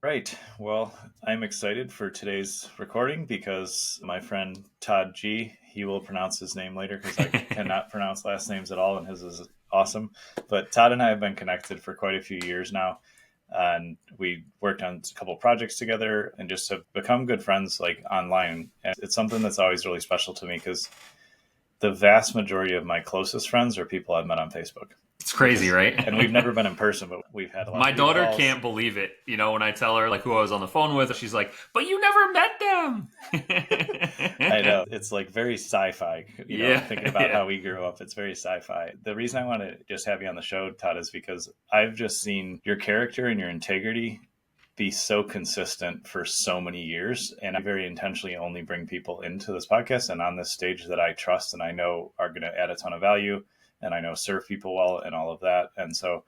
Right. Well, I'm excited for today's recording because my friend Todd G, he will pronounce his name later because I cannot pronounce last names at all, and his is awesome. But Todd and I have been connected for quite a few years now, and we worked on a couple of projects together and just have become good friends like online. And it's something that's always really special to me because the vast majority of my closest friends are people I've met on Facebook. It's crazy, right? And we've never been in person, but we've had a lot My of daughter calls. can't believe it. You know, when I tell her like who I was on the phone with, she's like, "But you never met them." I know. It's like very sci-fi, thinking about yeah. how we grew up. It's very sci-fi. The reason I want to just have you on the show, Todd, is because I've just seen your character and your integrity be so consistent for so many years. And I very intentionally only bring people into this podcast and on this stage that I trust and I know are going to add a ton of value, and I know serve people well and all of that. And so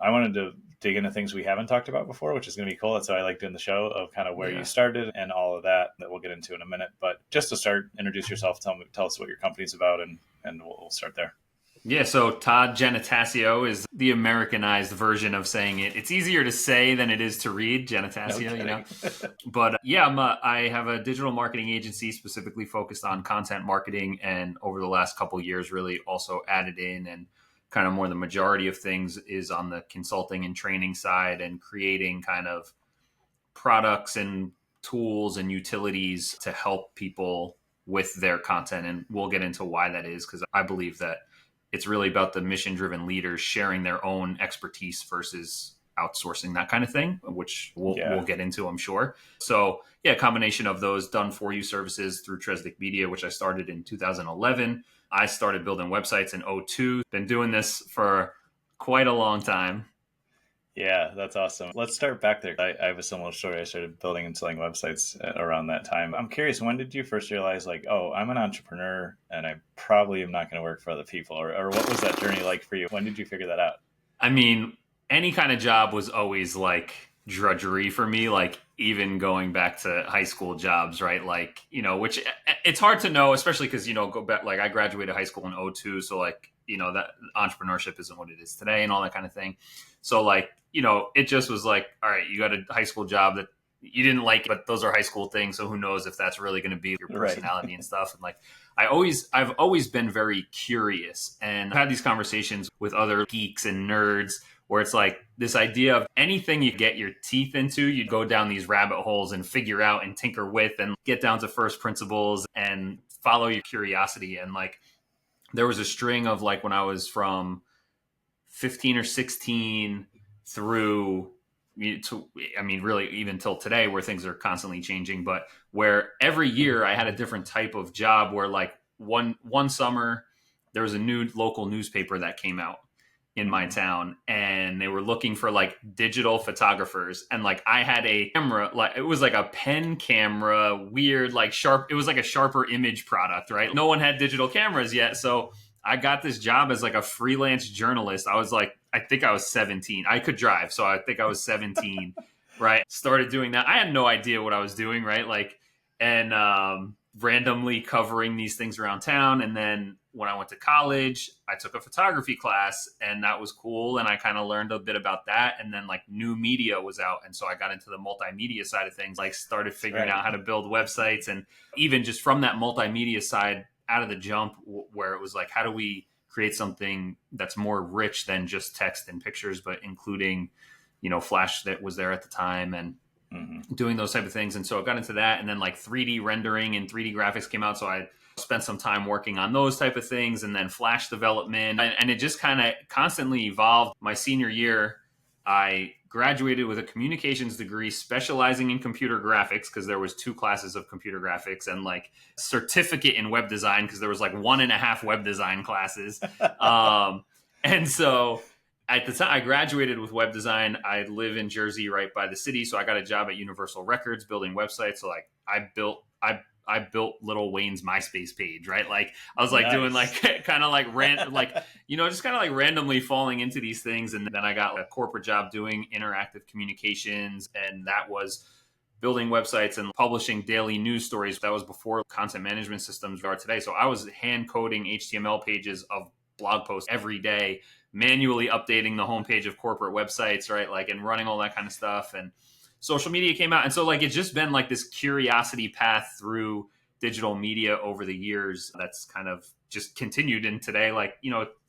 I wanted to dig into things we haven't talked about before, which is going to be cool. That's why I like doing the show, of kind of where you started and all of that we'll get into in a minute. But just to start, introduce yourself, tell us what your company's about, and we'll start there. Yeah, so Todd Giannattasio is the Americanized version of saying it. It's easier to say than it is to read, Giannattasio, you know. But I have a digital marketing agency specifically focused on content marketing, and over the last couple of years really also added in, and kind of more the majority of things is on the consulting and training side and creating kind of products and tools and utilities to help people with their content. And we'll get into why that is, because I believe that it's really about the mission-driven leaders sharing their own expertise versus outsourcing that kind of thing, which we'll get into, I'm sure. So yeah, a combination of those done-for-you services through Tresdic Media, which I started in 2011. I started building websites in 2002. Been doing this for quite a long time. Yeah, that's awesome. Let's start back there. I have a similar story. I started building and selling websites around that time. I'm curious, when did you first realize, like, oh, I'm an entrepreneur and I probably am not going to work for other people? Or what was that journey like for you? When did you figure that out? I mean, any kind of job was always like drudgery for me, like even going back to high school jobs, right? Like, you know, which it's hard to know, especially because, you know, go back, like I graduated high school in 2002. So like, you know, that entrepreneurship isn't what it is today and all that kind of thing. So like, you know, it just was like, all right, you got a high school job that you didn't like, but those are high school things. So who knows if that's really going to be your personality and stuff. And like, I've always been very curious, and I've had these conversations with other geeks and nerds where it's like this idea of anything you get your teeth into, you go down these rabbit holes and figure out and tinker with and get down to first principles and follow your curiosity. And like, there was a string of like when I was from 15 or 16 through to, I mean, really even till today, where things are constantly changing, but where every year I had a different type of job, where like one summer there was a new local newspaper that came out in my town, and they were looking for like digital photographers. And like I had a camera, like it was like a pen camera, weird, like sharp. It was like a sharper image product, right? No one had digital cameras yet. So I got this job as like a freelance journalist. I was like, I think I was 17. I could drive. So I think I was 17, right? Started doing that. I had no idea what I was doing, right? Like, and randomly covering these things around town. And then when I went to college, I took a photography class, and that was cool. And I kind of learned a bit about that. And then like new media was out. And so I got into the multimedia side of things, like started figuring out how to build websites. And even just from that multimedia side out of the jump, where it was like, how do we create something that's more rich than just text and pictures, but including, you know, Flash that was there at the time, and doing those type of things. And so I got into that, and then like 3D rendering and 3D graphics came out. So I spent some time working on those type of things, and then Flash development, and it just kind of constantly evolved. My senior year, I graduated with a communications degree specializing in computer graphics, because there was 2 classes of computer graphics, and like certificate in web design, because there was like 1.5 web design classes. And so at the time I graduated with web design, I live in Jersey right by the city. So I got a job at Universal Records building websites. So like I built Lil Wayne's MySpace page, right? Like I was like doing like kind of like just kind of like randomly falling into these things. And then I got a corporate job doing interactive communications, and that was building websites and publishing daily news stories. That was before content management systems are today. So I was hand coding HTML pages of blog posts every day, manually updating the homepage of corporate websites, right? Like, and running all that kind of stuff. And social media came out. And so like, it's just been like this curiosity path through digital media over the years that's kind of just continued. And today, like,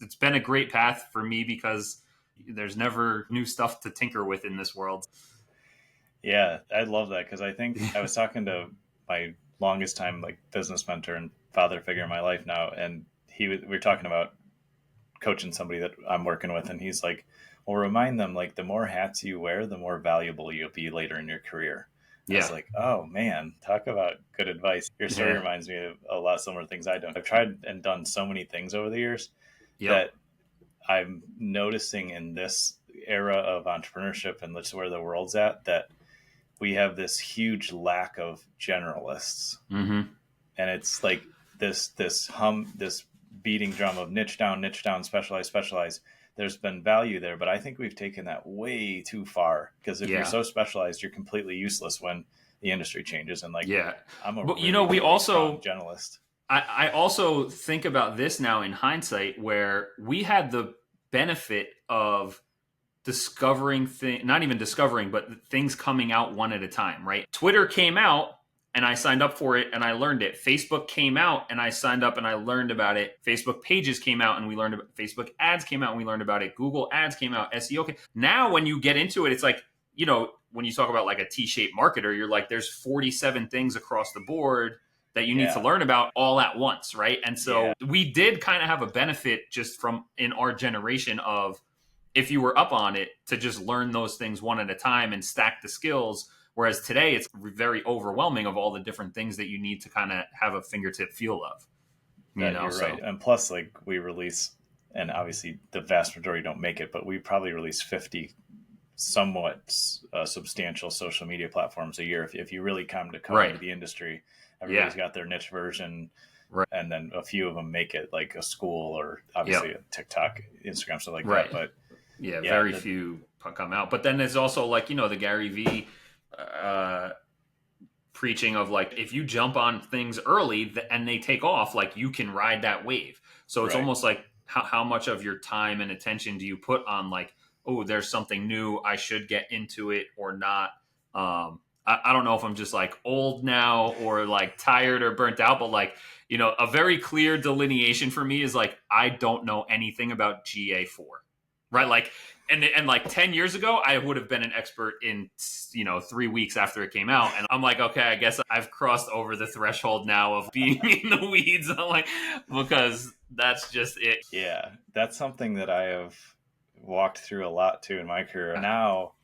it's been a great path for me because there's never new stuff to tinker with in this world. Yeah, I love that because I think I was talking to my longest time like business mentor and father figure in my life now, and we were talking about coaching somebody that I'm working with, and he's like, well, remind them like the more hats you wear, the more valuable you'll be later in your career. Yeah. I was like, oh man, talk about good advice. Your story reminds me of a lot of similar things I do. I've tried and done so many things over the years that I'm noticing in this era of entrepreneurship and that's where the world's at, that we have this huge lack of generalists. Mm-hmm. And it's like this beating drum of niche down, specialize. There's been value there, but I think we've taken that way too far because if you're so specialized, you're completely useless when the industry changes. And like, I'm a we also generalist. I also think about this now in hindsight, where we had the benefit of discovering not even discovering, but things coming out one at a time, right? Twitter came out and I signed up for it and I learned it. Facebook came out and I signed up and I learned about it. Facebook pages came out and we learned about it. Facebook ads came out and we learned about it. Google ads came out, SEO. Now, when you get into it, it's like, when you talk about like a T-shaped marketer, you're like, there's 47 things across the board that you need to learn about all at once, right? And so we did kind of have a benefit just from in our generation of, if you were up on it, to just learn those things one at a time and stack the skills. Whereas today it's very overwhelming of all the different things that you need to kind of have a fingertip feel of. You're right. And plus, like, we release, and obviously the vast majority don't make it, but we probably release 50 somewhat substantial social media platforms a year. If you really come to cover the industry, everybody's got their niche version. Right. And then a few of them make it, like a school or obviously a TikTok, Instagram, stuff like that. But very few come out. But then there's also like, the Gary Vee preaching of like, if you jump on things early and they take off, like you can ride that wave. So it's almost like how much of your time and attention do you put on like, oh, there's something new, I should get into it or not. I don't know if I'm just like old now or like tired or burnt out, but like, a very clear delineation for me is like, I don't know anything about GA4, right? Like, and like 10 years ago, I would have been an expert in, 3 weeks after it came out. And I'm like, okay, I guess I've crossed over the threshold now of being in the weeds. I'm like, because that's just it. Yeah, that's something that I have walked through a lot too in my career. Now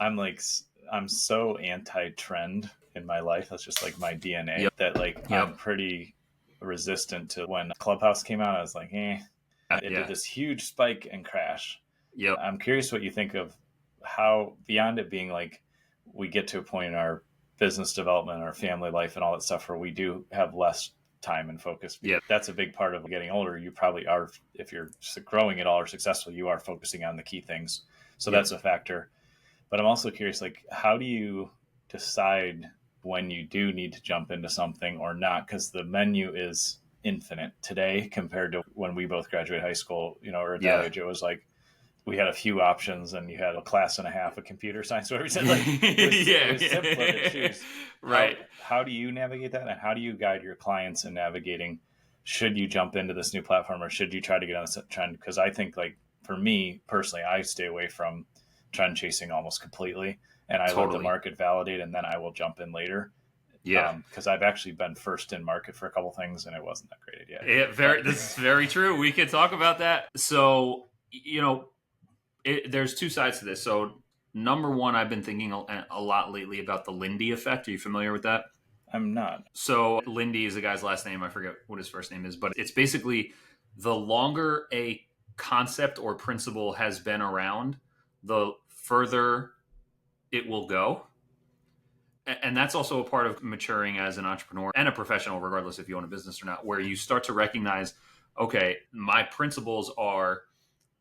I'm so anti-trend in my life. That's just like my DNA that like I'm pretty resistant to. When Clubhouse came out, I was like, it did this huge spike and crash. I'm curious what you think of how, beyond it being like we get to a point in our business development, our family life and all that stuff where we do have less time and focus. That's a big part of getting older. You probably are, if you're growing at all or successful, you are focusing on the key things. So that's a factor. But I'm also curious, like, how do you decide when you do need to jump into something or not? Because the menu is infinite today compared to when we both graduated high school, or at that age, it was like, we had a few options and you had a class and a half of computer science, whatever you said. Like, it was simpler to choose. Right. How do you navigate that? And how do you guide your clients in navigating, should you jump into this new platform or should you try to get on a trend? Because I think, like, for me personally, I stay away from trend chasing almost completely. And I let the market validate and then I will jump in later. Because I've actually been first in market for a couple things and it wasn't that great yet. This is very true. We could talk about that. So, there's two sides to this. So number one, I've been thinking a lot lately about the Lindy effect. Are you familiar with that? I'm not. So Lindy is a guy's last name. I forget what his first name is, but it's basically the longer a concept or principle has been around, the further it will go. And that's also a part of maturing as an entrepreneur and a professional, regardless if you own a business or not, where you start to recognize, okay, my principles are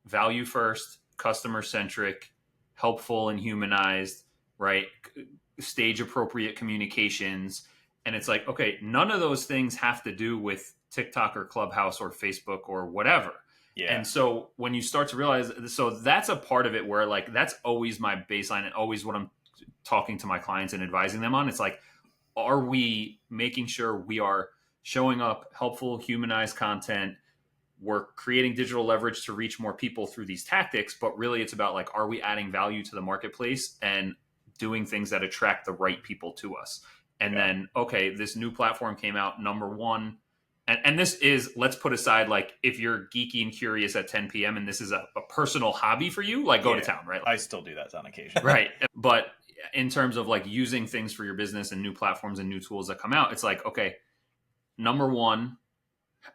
value first, customer centric, helpful and humanized, right? Stage appropriate communications. And it's like, okay, none of those things have to do with TikTok or Clubhouse or Facebook or whatever. Yeah. And so when you start to realize, so that's a part of it where like, that's always my baseline and always what I'm talking to my clients and advising them on. It's like, are we making sure we are showing up helpful, humanized content? We're creating digital leverage to reach more people through these tactics, but really it's about like, are we adding value to the marketplace and doing things that attract the right people to us? And then, okay, this new platform came out, number one. And this is, let's put aside, like, if you're geeky and curious at 10 p.m. and this is a personal hobby for you, like, go to town, right? I still do that on occasion. Right. But in terms of like using things for your business and new platforms and new tools that come out, it's like, okay, number one,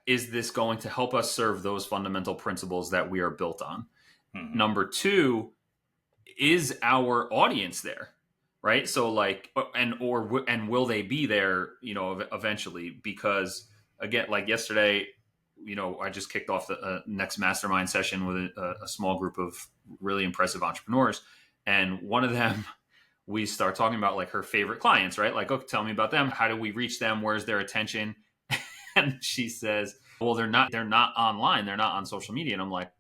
is this going to help us serve those fundamental principles that we are built on? Mm-hmm. Number two, is our audience there? Right. So like, and will they be there, eventually? Because again, like yesterday, I just kicked off the next mastermind session with a small group of really impressive entrepreneurs. And one of them, we start talking about like her favorite clients, right? Like, okay, tell me about them. How do we reach them? Where's their attention? And she says, well, they're not online. They're not on social media. And I'm like,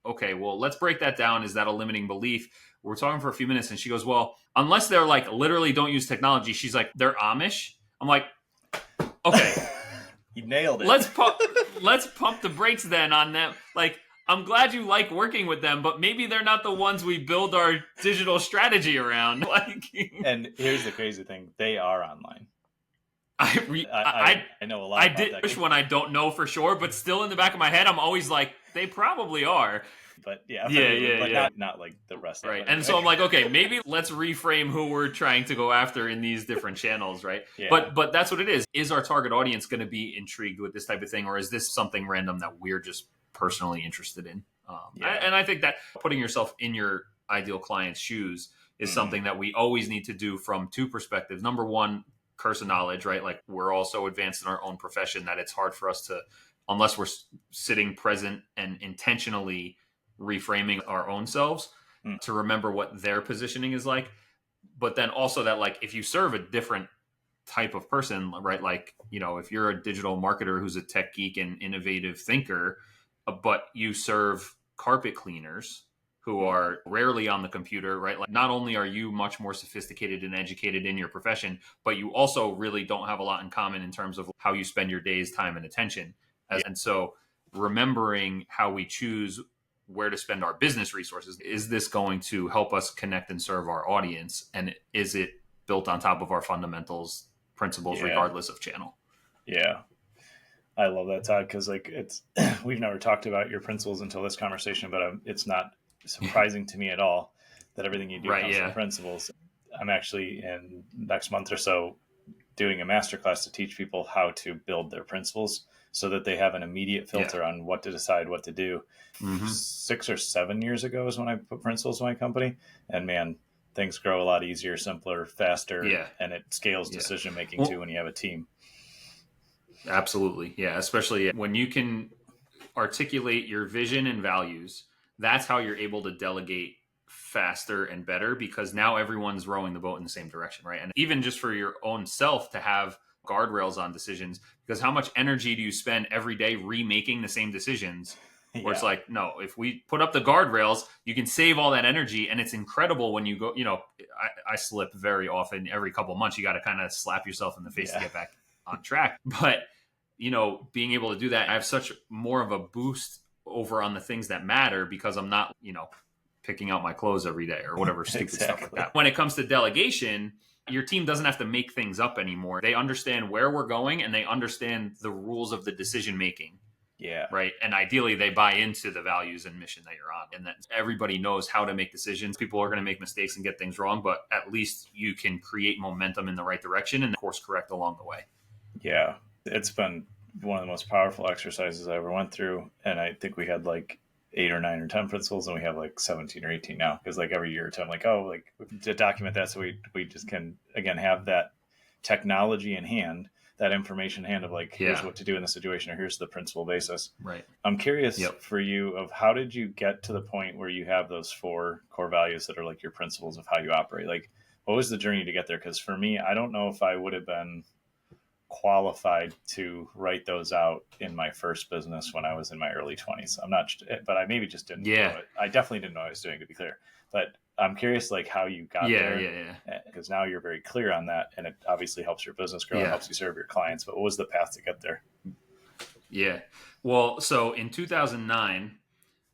okay, well, let's break that down. Is that a limiting belief? We're talking for a few minutes. And she goes, well, unless they're like literally don't use technology. She's like, they're Amish. I'm like, okay. You nailed it. Let's pump the brakes then on them. Like, I'm glad you like working with them, but maybe they're not the ones we build our digital strategy around. Like, and here's the crazy thing. They are online. I know a lot. I did push when I don't know for sure, but still in the back of my head, I'm always like, they probably are. But not like the rest of it. Right. And so I'm like, okay, maybe let's reframe who we're trying to go after in these different channels, right? Yeah. But that's what it is. Is our target audience going to be intrigued with this type of thing, or is this something random that we're just personally interested in? And I think that putting yourself in your ideal client's shoes is something that we always need to do from two perspectives. Number one, curse of knowledge, right? Like, we're all so advanced in our own profession that it's hard for us to, unless we're sitting present and intentionally reframing our own selves, to remember what their positioning is like. But then also that, like, if you serve a different type of person, right? Like, if you're a digital marketer who's a tech geek and innovative thinker, but you serve carpet cleaners who are rarely on the computer, right? Like, not only are you much more sophisticated and educated in your profession, but you also really don't have a lot in common in terms of how you spend your day's time and attention. And so remembering how we choose where to spend our business resources. Is this going to help us connect and serve our audience? And is it built on top of our fundamentals, principles, regardless of channel? Yeah. I love that, Todd, because like we've never talked about your principles until this conversation, but it's not surprising to me at all that everything you do comes from principles. I'm actually in next month or so doing a masterclass to teach people how to build their principles so that they have an immediate filter on what to decide, what to do. 6 or 7 years ago is when I put principles in my company, and man, things grow a lot easier, simpler, faster, and it scales decision making too when you have a team. Absolutely. Yeah. Especially when you can articulate your vision and values, that's how you're able to delegate faster and better, because now everyone's rowing the boat in the same direction, right? And even just for your own self to have guardrails on decisions, because how much energy do you spend every day remaking the same decisions? Where it's like, no, if we put up the guardrails, you can save all that energy. And it's incredible when you go, I slip very often. Every couple of months, you got to kind of slap yourself in the face to get back on track. But, being able to do that, I have such more of a boost over on the things that matter, because I'm not, picking out my clothes every day or whatever stupid stuff like that. When it comes to delegation, your team doesn't have to make things up anymore. They understand where we're going and they understand the rules of the decision making. Yeah. Right. And ideally they buy into the values and mission that you're on, and that everybody knows how to make decisions. People are going to make mistakes and get things wrong, but at least you can create momentum in the right direction and course correct along the way. Yeah. It's been one of the most powerful exercises I ever went through. And I think we had like 8 or 9 or 10 principles, and we have like 17 or 18 now. Because like every year or two, I'm like, to document that so we just can, again, have that technology in hand, that information in hand of like, here's what to do in the situation, or here's the principle basis. Right. I'm curious for you of how did you get to the point where you have those 4 core values that are like your principles of how you operate? Like, what was the journey to get there? Because for me, I don't know if I would have been qualified to write those out in my first business when I was in my early 20s. I'm not, but I maybe just didn't know it. I definitely didn't know what I was doing, to be clear. But I'm curious like how you got Yeah, there, yeah, yeah. because now you're very clear on that, and it obviously helps your business grow and Yeah. helps you serve your clients. But what was the path to get there? Yeah. Well, so in 2009,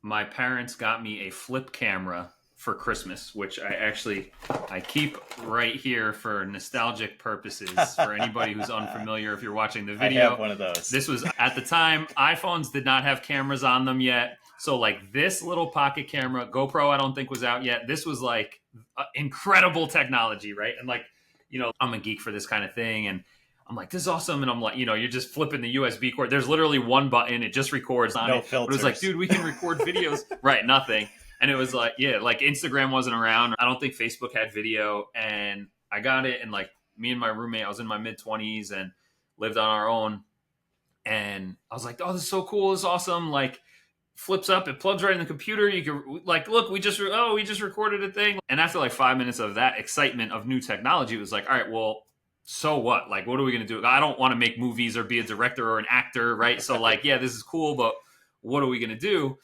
my parents got me a flip camera for Christmas, which I keep right here for nostalgic purposes. For anybody who's unfamiliar, if you're watching the I have video, one of those. this was at the time iPhones did not have cameras on them yet. So like this little pocket camera, GoPro I don't think was out yet. This was like incredible technology, right? And like, I'm a geek for this kind of thing, and I'm like, this is awesome. And I'm like, you're just flipping the USB cord. There's literally one button. It just records on No it. filters. But it was like, dude, we can record videos. Right, nothing. And it was like, yeah, like Instagram wasn't around. I don't think Facebook had video. And I got it. And like me and my roommate, I was in my mid-20s and lived on our own. And I was like, oh, this is so cool. This is awesome. Like, flips up, it plugs right in the computer. You can like, look, we just recorded a thing. And after like 5 minutes of that excitement of new technology, it was like, all right, well, so what? Like, what are we going to do? I don't want to make movies or be a director or an actor, right? So like, yeah, this is cool, but what are we going to do?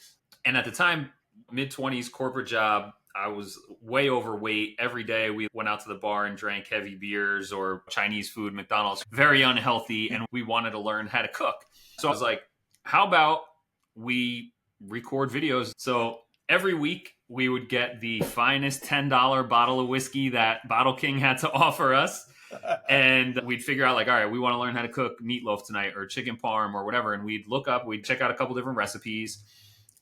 And at the time, mid-20s, corporate job, I was way overweight. Every day we went out to the bar and drank heavy beers or Chinese food, McDonald's, very unhealthy. And we wanted to learn how to cook. So I was like, how about we record videos? So every week we would get the finest $10 bottle of whiskey that Bottle King had to offer us. And we'd figure out like, all right, we want to learn how to cook meatloaf tonight or chicken parm or whatever. And we'd we'd check out a couple different recipes.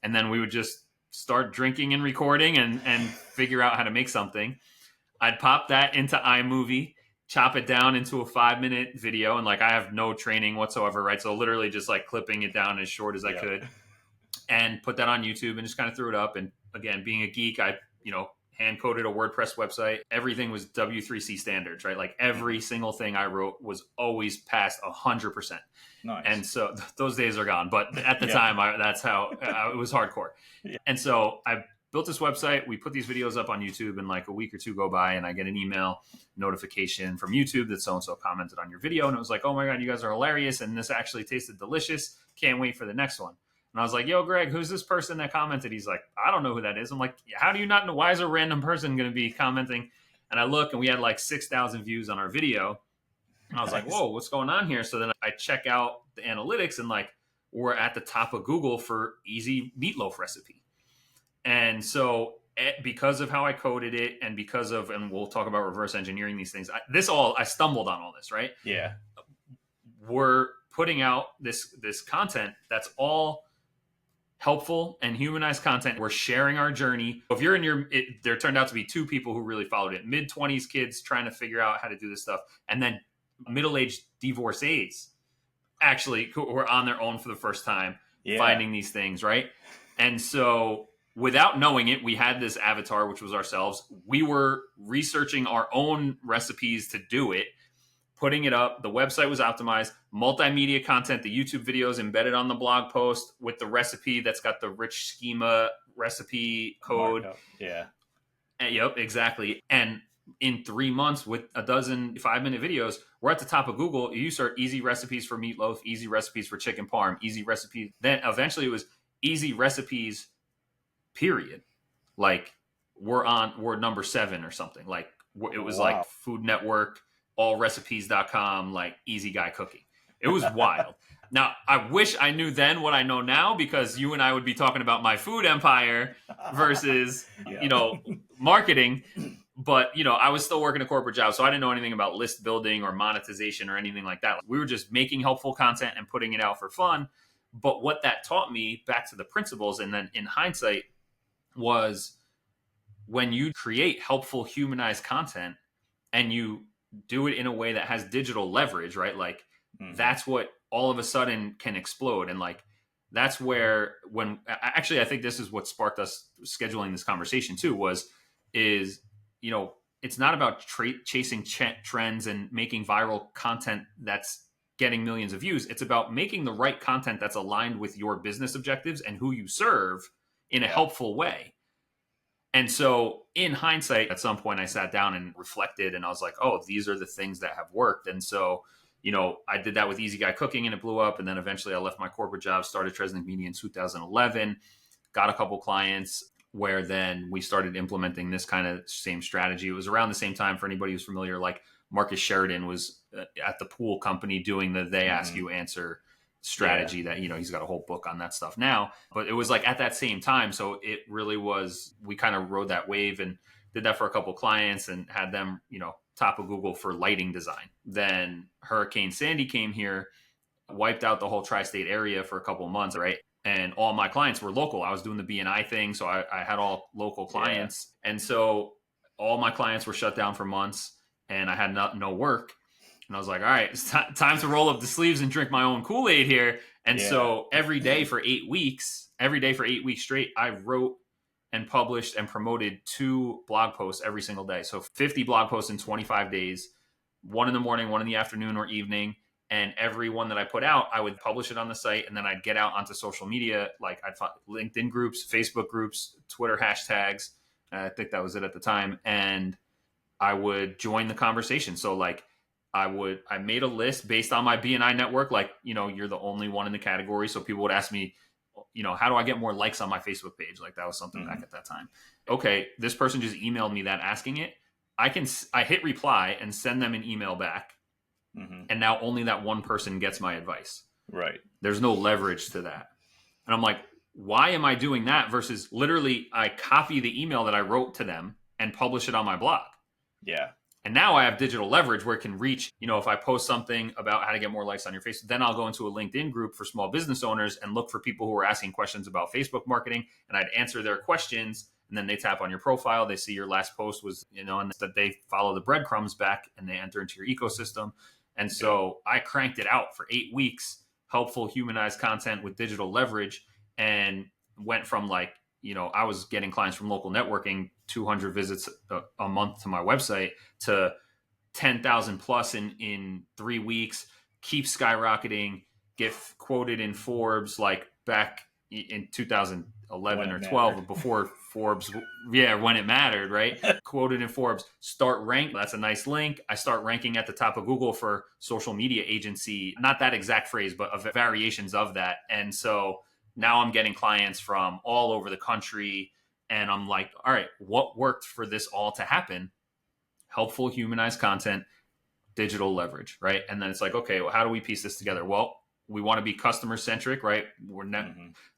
And then we would just start drinking and recording and figure out how to make something. I'd pop that into iMovie, chop it down into a 5-minute video. And like, I have no training whatsoever, right? So literally just like clipping it down as short as I could and put that on YouTube and just kind of threw it up. And again, being a geek, I, hand coded a WordPress website. Everything was W3C standards, right? Like every single thing I wrote was always past 100%. Nice. And so those days are gone. But at the time, that's how it was hardcore. Yeah. And so I built this website. We put these videos up on YouTube, and like a week or two go by and I get an email notification from YouTube that so-and-so commented on your video. And it was like, oh my God, you guys are hilarious. And this actually tasted delicious. Can't wait for the next one. And I was like, yo, Greg, who's this person that commented? He's like, I don't know who that is. I'm like, how do you not know? Why is a random person going to be commenting? And I look, and we had like 6,000 views on our video. And I was like, whoa, what's going on here? So then I check out the analytics, and like, we're at the top of Google for easy meatloaf recipe. And so because of how I coded it and and we'll talk about reverse engineering these things, I stumbled on all this, right? Yeah. We're putting out this content that's all helpful and humanized content. We're sharing our journey. If you're there turned out to be 2 people who really followed it. Mid-20s kids trying to figure out how to do this stuff. And then middle-aged divorcees actually who were on their own for the first time, finding these things, right? And so without knowing it, we had this avatar, which was ourselves. We were researching our own recipes to do it, putting it up. The website was optimized, multimedia content, the YouTube videos embedded on the blog post with the recipe that's got the rich schema recipe code. Yeah. Yep, exactly. And in 3 months with a dozen 5-minute videos, we're at the top of Google. You start easy recipes for meatloaf, easy recipes for chicken parm, easy recipes. Then eventually it was easy recipes, period. Like we're number 7 or something. Like it was like Food Network, allrecipes.com, like easy guy cooking. It was wild. Now, I wish I knew then what I know now, because you and I would be talking about my food empire versus, marketing. But, I was still working a corporate job, so I didn't know anything about list building or monetization or anything like that. We were just making helpful content and putting it out for fun. But what that taught me, back to the principles, and then in hindsight, was when you create helpful, humanized content and you do it in a way that has digital leverage, right? Like that's what all of a sudden can explode. And like, that's where I think this is what sparked us scheduling this conversation too, is it's not about chasing trends and making viral content that's getting millions of views. It's about making the right content that's aligned with your business objectives and who you serve in a helpful way. And so in hindsight, at some point I sat down and reflected, and I was like, oh, these are the things that have worked. And so, I did that with Easy Guy Cooking, and it blew up. And then eventually I left my corporate job, started Tresnick Media in 2011, got a couple clients. where then we started implementing this kind of same strategy. It was around the same time, for anybody who's familiar, like Marcus Sheridan was at the pool company doing the they ask you answer strategy that, he's got a whole book on that stuff now, but it was like at that same time. So it really was, we kind of rode that wave and did that for a couple of clients and had them, top of Google for lighting design. Then Hurricane Sandy came here, wiped out the whole tri-state area for a couple of months, right? And all my clients were local. I was doing the BNI thing, so I had all local clients. And so all my clients were shut down for months and I had no work. And I was like, all right, it's time to roll up the sleeves and drink my own Kool-Aid here. And so every day for 8 weeks straight, I wrote and published and promoted 2 blog posts every single day. So 50 blog posts in 25 days, 1 in the morning, 1 in the afternoon or evening. And every one that I put out, I would publish it on the site, and then I'd get out onto social media. Like I'd find LinkedIn groups, Facebook groups, Twitter hashtags. I think that was it at the time. And I would join the conversation. So like I made a list based on my BNI network. Like, you're the only one in the category. So people would ask me, how do I get more likes on my Facebook page? Like that was something back at that time. Okay, this person just emailed me that asking it. I hit reply and send them an email back. And now only that one person gets my advice. Right. There's no leverage to that. And I'm like, why am I doing that versus literally I copy the email that I wrote to them and publish it on my blog? Yeah. And now I have digital leverage where it can reach, if I post something about how to get more likes on your Facebook, then I'll go into a LinkedIn group for small business owners and look for people who are asking questions about Facebook marketing, and I'd answer their questions. And then they tap on your profile. They see your last post was, and that they follow the breadcrumbs back and they enter into your ecosystem. And so I cranked it out for 8 weeks, helpful humanized content with digital leverage, and went from like, I was getting clients from local networking, 200 visits a month to my website, to 10,000 plus in 3 weeks, keep skyrocketing, get quoted in Forbes like back in 2011 or 12 before Forbes, when it mattered, right? Quoted in Forbes, start rank. That's a nice link. I start ranking at the top of Google for social media agency, not that exact phrase, but variations of that. And so now I'm getting clients from all over the country. And I'm like, all right, what worked for this all to happen? Helpful, humanized content, digital leverage, right? And then it's like, okay, well, how do we piece this together? Well, we want to be customer centric, right?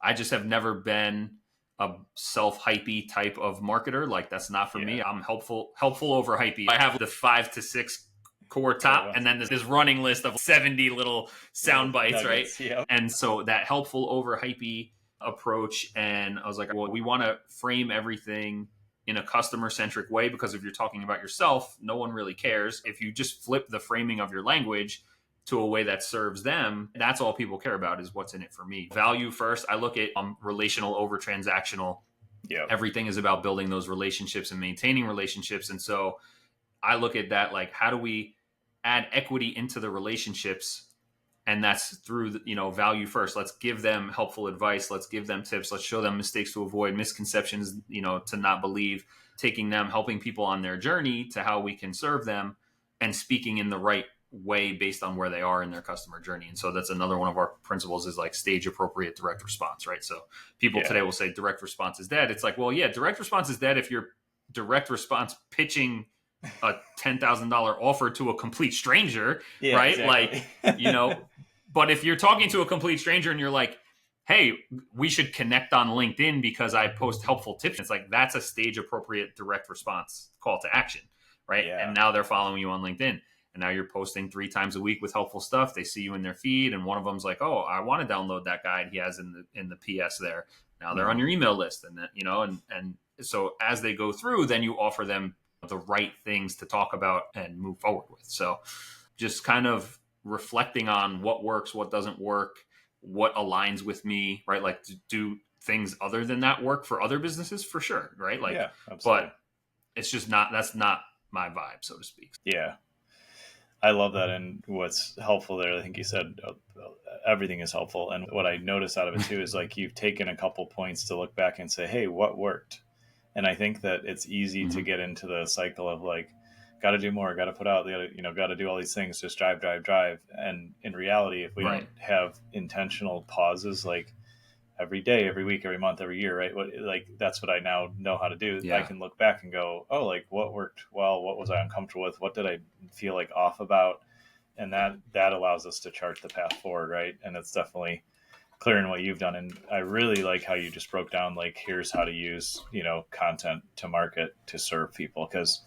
I just have never been a self-hypey type of marketer. Like that's not for me. I'm helpful over hypey. I have the 5 to 6 core top, and then this running list of 70 little sound bites, right? Yep. And so that helpful over hypey approach. And I was like, well, we want to frame everything in a customer centric way, because if you're talking about yourself, no one really cares. If you just flip the framing of your language to a way that serves them, that's all people care about, is what's in it for me. Value first. I look at relational over transactional. Yep. Everything is about building those relationships and maintaining relationships. And so I look at that like, how do we add equity into the relationships? And that's through, value first. Let's give them helpful advice. Let's give them tips. Let's show them mistakes to avoid, misconceptions, to not believe, taking them, helping people on their journey to how we can serve them, and speaking in the right way based on where they are in their customer journey. And so that's another one of our principles, is like stage appropriate direct response, right? So people today will say direct response is dead. It's like, well, yeah, direct response is dead if you're direct response pitching a $10,000 offer to a complete stranger, right? Exactly. Like, but if you're talking to a complete stranger and you're like, hey, we should connect on LinkedIn because I post helpful tips, it's like, that's a stage appropriate direct response call to action, right? Yeah. And now they're following you on LinkedIn. And now you're posting 3 times a week with helpful stuff. They see you in their feed, and one of them's like, "Oh, I want to download that guide he has in the PS there." Now they're on your email list, and that, and so as they go through, then you offer them the right things to talk about and move forward with. So just kind of reflecting on what works, what doesn't work, what aligns with me, right? Like, to do things other than that work for other businesses, for sure, right? Like, but it's just that's not my vibe, so to speak. Yeah. I love that. And what's helpful there, I think you said everything is helpful. And what I noticed out of it too is like, you've taken a couple points to look back and say, hey, what worked? And I think that it's easy to get into the cycle of like, got to do more, got to put out the other, got to do all these things, just drive. And in reality, if we don't have intentional pauses, like every day, every week, every month, every year, right? Like that's what I now know how to do. Yeah. I can look back and go, oh, like what worked well, what was I uncomfortable with, what did I feel like off about, and that allows us to chart the path forward, right? And it's definitely clear in what you've done. And I really like how you just broke down, like, here's how to use, content to market to serve people. Because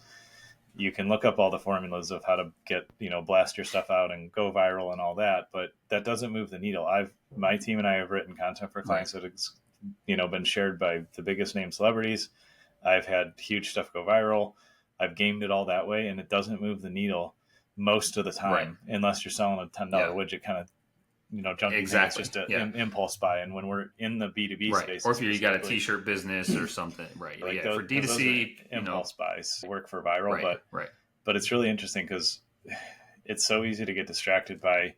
you can look up all the formulas of how to get, blast your stuff out and go viral and all that, but that doesn't move the needle. My team and I have written content for clients that has, been shared by the biggest name celebrities. I've had huge stuff go viral. I've gamed it all that way, and it doesn't move the needle most of the time, unless you're selling a $10 widget kind of, junky exactly. thing. It's just an impulse buy. And when we're in the B2B space, or if you got a t-shirt business or something, right? Like for D2C, impulse buys work for viral, but it's really interesting because it's so easy to get distracted by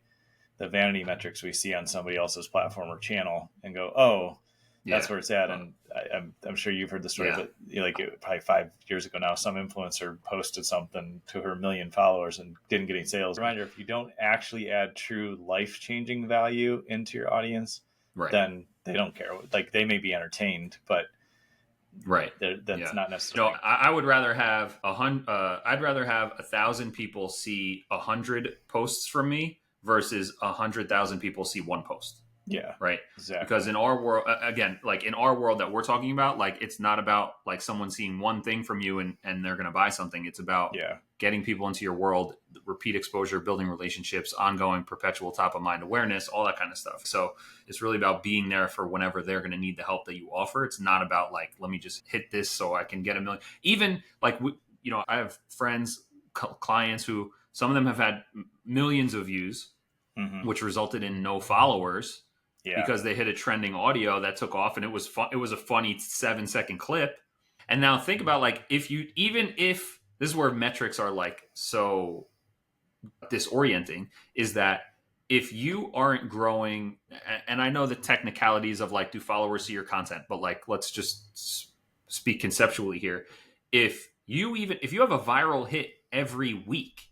the vanity metrics we see on somebody else's platform or channel and go, oh, that's where it's at. And I'm sure you've heard the story, but probably 5 years ago now, some influencer posted something to her 1 million followers and didn't get any sales. Reminder, if you don't actually add true life-changing value into your audience, then they don't care. Like, they may be entertained, but that's not necessarily. I would rather have I'd rather have 1,000 people see 100 posts from me versus 100,000 people see one post. Yeah. Right. Exactly. Because in our world, again, like in our world that we're talking about, like it's not about like someone seeing one thing from you and they're going to buy something. It's about getting people into your world, repeat exposure, building relationships, ongoing, perpetual top of mind awareness, all that kind of stuff. So it's really about being there for whenever they're going to need the help that you offer. It's not about like, let me just hit this so I can get 1 million. Even like, I have friends, clients who some of them have had millions of views, which resulted in no followers. Because they hit a trending audio that took off and it was fun. It was a funny 7-second clip. And now think about like, if this is where metrics are like so disorienting, is that if you aren't growing, and I know the technicalities of like, do followers see your content, but like, let's just speak conceptually here. If you have a viral hit every week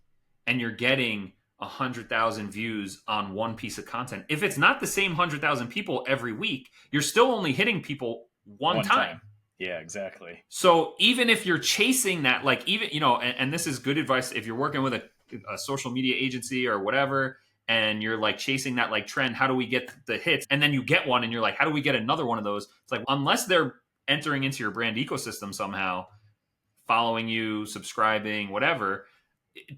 and you're getting 100,000 views on one piece of content, if it's not the same 100,000 people every week, you're still only hitting people one time. Yeah, exactly. So even if you're chasing that, like even, and this is good advice if you're working with a social media agency or whatever, and you're like chasing that like trend, how do we get the hits? And then you get one and you're like, how do we get another one of those? It's like, unless they're entering into your brand ecosystem somehow, following you, subscribing, whatever,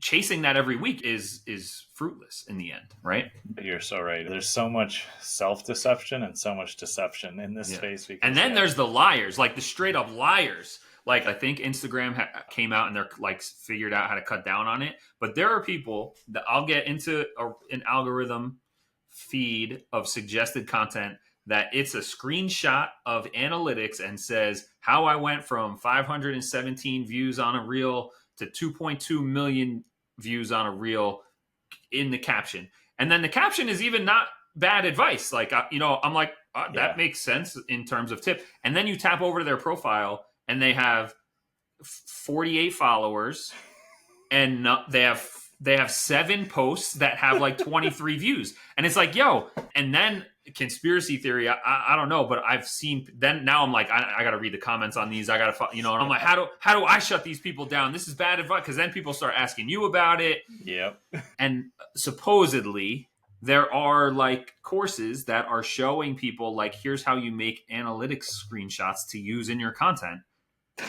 chasing that every week is fruitless in the end, right? You're so right. There's so much self-deception and so much deception in this space. And then there's the liars, like the straight up liars. Like I think Instagram came out and they're like figured out how to cut down on it. But there are people that I'll get into an algorithm feed of suggested content that it's a screenshot of analytics and says how I went from 517 views on a reel to 2.2 million views on a reel in the caption. And then the caption is even not bad advice. Like, I'm like, that makes sense in terms of tip. And then you tap over to their profile and they have 48 followers and they have 7 posts that have like 23 views. And it's like, yo, and then conspiracy theory, I don't know, but I've seen, then now I'm like, I got to read the comments on these. I got to, and I'm like, how do I shut these people down? This is bad advice. Because then people start asking you about it. Yep. And supposedly there are like courses that are showing people like, here's how you make analytics screenshots to use in your content.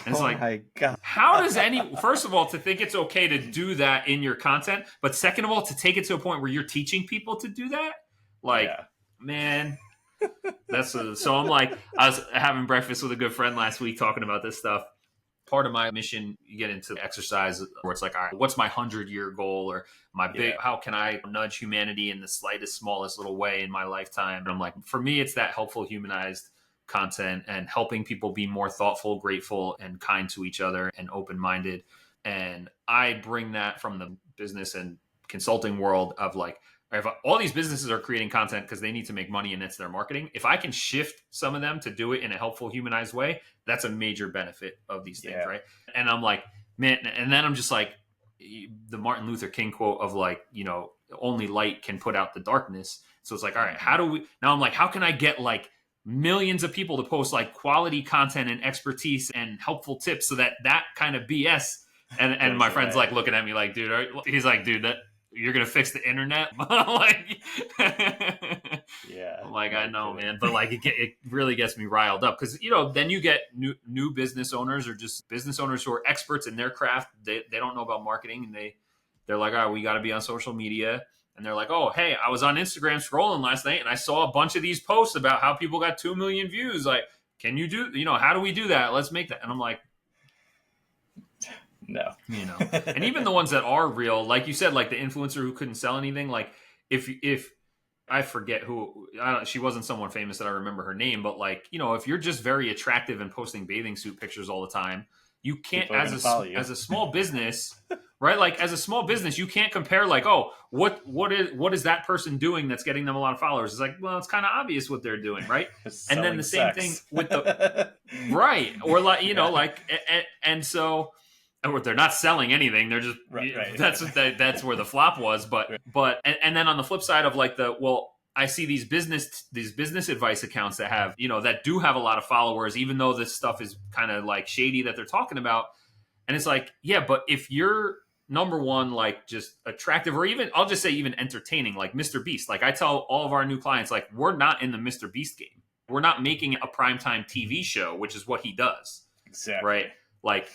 And it's my God. How does first of all, to think it's okay to do that in your content, but second of all, to take it to a point where you're teaching people to do that? Like, man, so I'm like, I was having breakfast with a good friend last week talking about this stuff. Part of my mission, you get into exercise where it's like, all right, what's my 100-year goal or my how can I nudge humanity in the slightest, smallest little way in my lifetime? And I'm like, for me, it's that helpful, humanized content and helping people be more thoughtful, grateful, and kind to each other and open-minded. And I bring that from the business and consulting world of like, if all these businesses are creating content because they need to make money and it's their marketing, if I can shift some of them to do it in a helpful, humanized way, that's a major benefit of these things, right? And I'm like, man, and then I'm just like, the Martin Luther King quote of like, only light can put out the darkness. So it's like, all right, now I'm like, how can I get like millions of people to post like quality content and expertise and helpful tips so that kind of BS. And my friend's like looking at me like, dude, he's like, dude, that you're going to fix the internet? Like, yeah. I'm like, I know, man. But like, it really gets me riled up because, you know, then you get new business owners or just business owners who are experts in their craft. They don't know about marketing, and they're like, all right, we got to be on social media. And they're like, oh, hey, I was on Instagram scrolling last night and I saw a bunch of these posts about how people got 2 million views. Like, can you do, you know, how do we do that? Let's make that. And I'm like, no, you know, and even the ones that are real, like you said, like the influencer who couldn't sell anything. Like if I forget who, she wasn't someone famous that I remember her name, but like, you know, if you're just very attractive and posting bathing suit pictures all the time, you can't, as a small business, right? Like as a small business, you can't compare like, oh, what is that person doing that's getting them a lot of followers? It's like, well, it's kind of obvious what they're doing, right? And then the same thing with the right, or like, you know, like, and so, or they're not selling anything. They're just right. That's where the flop was. But and then on the flip side of like I see these business advice accounts that have, you know, that do have a lot of followers, even though this stuff is kind of like shady that they're talking about. And it's like, yeah, but if you're number one, like just attractive, or even I'll just say even entertaining, like Mr. Beast. Like I tell all of our new clients, like we're not in the Mr. Beast game. We're not making a primetime TV show, which is what he does. Exactly. Right. Like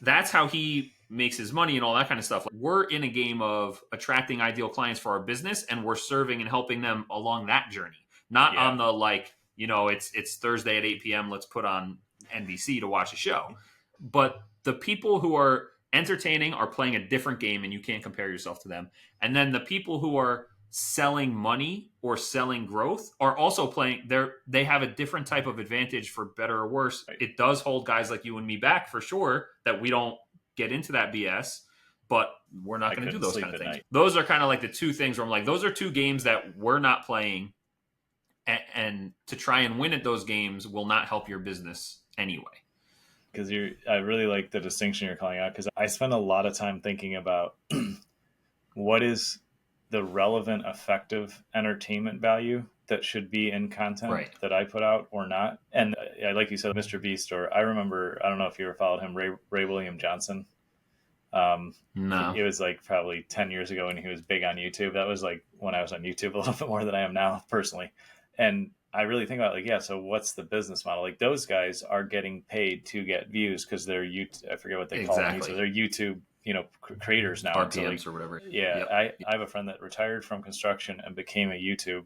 that's how he makes his money and all that kind of stuff. Like, we're in a game of attracting ideal clients for our business, and we're serving and helping them along that journey. Not on the like, you know, it's Thursday at 8 p.m. Let's put on NBC to watch a show. But the people who are entertaining are playing a different game, and you can't compare yourself to them. And then the people who are selling money or selling growth are also playing. They have a different type of advantage, for better or worse. Right. It does hold guys like you and me back for sure, that we don't get into that BS, but we're not going to do those kind of things. Those are kind of like the two things where I'm like, those are two games that we're not playing, and to try and win at those games will not help your business anyway. Because I really like the distinction you're calling out, because I spend a lot of time thinking about what is the relevant, effective entertainment value that should be in content that I put out or not. And like you said, Mr. Beast, or I remember, I don't know if you ever followed him, Ray William Johnson. No. It was like probably 10 years ago when he was big on YouTube. That was like when I was on YouTube a little bit more than I am now personally. And I really think about like, so what's the business model? Like those guys are getting paid to get views because they're I forget what they call them. So they're YouTube, you know, creators now. RPMs so or whatever. Yeah. I have a friend that retired from construction and became a YouTube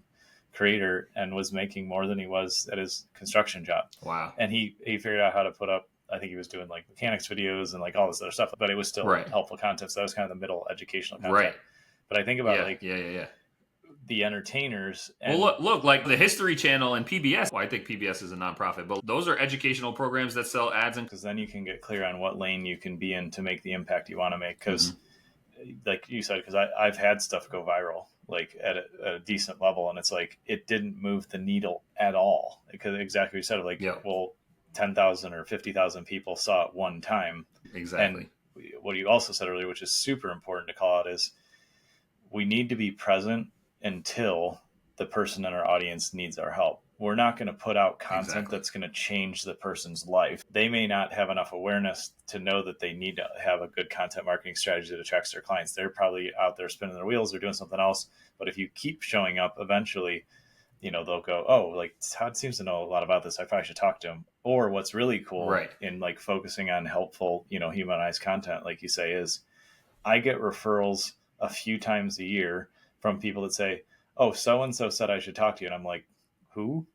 creator and was making more than he was at his construction job. Wow. And he figured out how to put up, I think he was doing like mechanics videos and like all this other stuff, but it was still helpful content. So that was kind of the middle educational content. Right. But I think about the entertainers. And well, look, like the History Channel and PBS. Well, I think PBS is a nonprofit, but those are educational programs that sell ads. Because then you can get clear on what lane you can be in to make the impact you want to make. Because like you said, because I've had stuff go viral, like at a decent level. And it's like, it didn't move the needle at all. Because exactly what you said, like, well, 10,000 or 50,000 people saw it one time. Exactly. And what you also said earlier, which is super important to call out, is we need to be present until the person in our audience needs our help. We're not going to put out content that's going to change the person's life. They may not have enough awareness to know that they need to have a good content marketing strategy that attracts their clients. They're probably out there spinning their wheels or doing something else. But if you keep showing up, eventually, you know, they'll go, oh, like Todd seems to know a lot about this. I probably should talk to him. Or what's really cool in like focusing on helpful, you know, humanized content, like you say, is I get referrals a few times a year from people that say, oh, so-and-so said I should talk to you. And I'm like, who?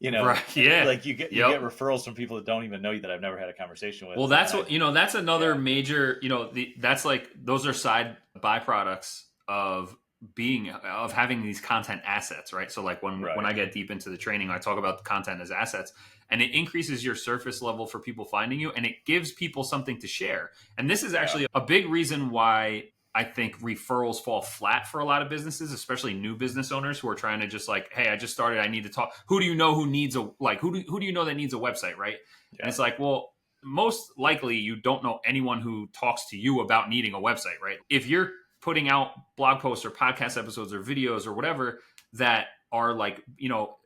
You know, like you get referrals from people that don't even know you, that I've never had a conversation with. Well, that's what, you know, that's another major, you know, that's like, those are side byproducts of having these content assets, right? So like when I get deep into the training, I talk about the content as assets, and it increases your surface level for people finding you, and it gives people something to share. And this is actually a big reason why I think referrals fall flat for a lot of businesses, especially new business owners who are trying to just like, hey, I just started, I need to talk. Who do you know who needs who do you know that needs a website, right? Yeah. And it's like, well, most likely you don't know anyone who talks to you about needing a website, right? If you're putting out blog posts or podcast episodes or videos or whatever that are like, you know,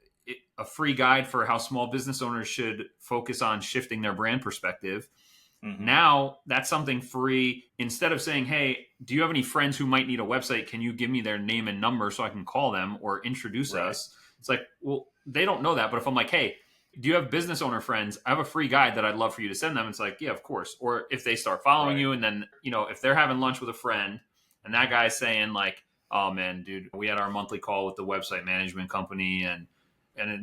a free guide for how small business owners should focus on shifting their brand perspective. Mm-hmm. Now that's something free. Instead of saying, hey, do you have any friends who might need a website? Can you give me their name and number so I can call them or introduce Right. us? It's like, well, they don't know that. But if I'm like, hey, do you have business owner friends? I have a free guide that I'd love for you to send them. It's like, yeah, of course. Or if they start following Right. you, and then, if they're having lunch with a friend and that guy's saying like, oh man, dude, we had our monthly call with the website management company and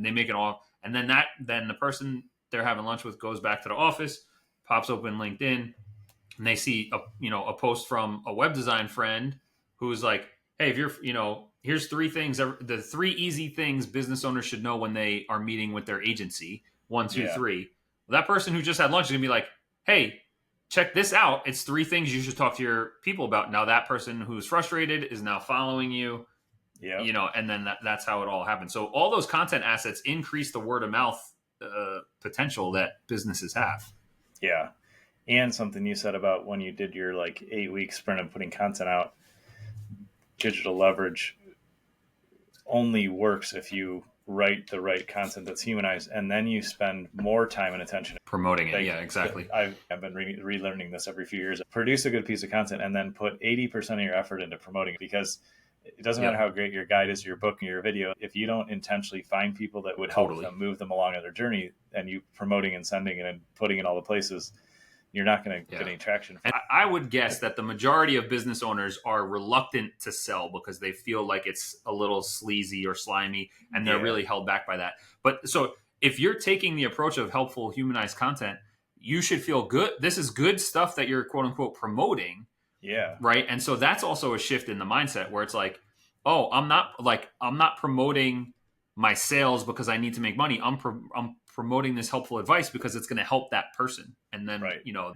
they make it all. And then the person they're having lunch with goes back to the office, pops open LinkedIn, and they see a post from a web design friend who's like, hey, if you're, here's 3 things, the 3 easy things business owners should know when they are meeting with their agency. 1, 2, 3. Well, that person who just had lunch is gonna be like, hey, check this out. It's 3 things you should talk to your people about. Now that person who's frustrated is now following you. Yeah. And then that's how it all happens. So all those content assets increase the word of mouth potential that businesses have. Yeah. And something you said about when you did your like 8-week sprint of putting content out, digital leverage only works if you write the right content that's humanized, and then you spend more time and attention promoting it. Yeah, exactly. I've been relearning this every few years. Produce a good piece of content and then put 80% of your effort into promoting it, because it doesn't matter how great your guide is, your book, and your video. If you don't intentionally find people that would help them move them along on their journey, and you promoting and sending it and putting it in all the places, you're not going to get any traction. And I would guess that the majority of business owners are reluctant to sell because they feel like it's a little sleazy or slimy, and they're really held back by that. But so if you're taking the approach of helpful, humanized content, you should feel good. This is good stuff that you're quote unquote promoting. Yeah. Right. And so that's also a shift in the mindset where it's like, oh, I'm not promoting my sales because I need to make money. I'm promoting this helpful advice because it's going to help that person. And then,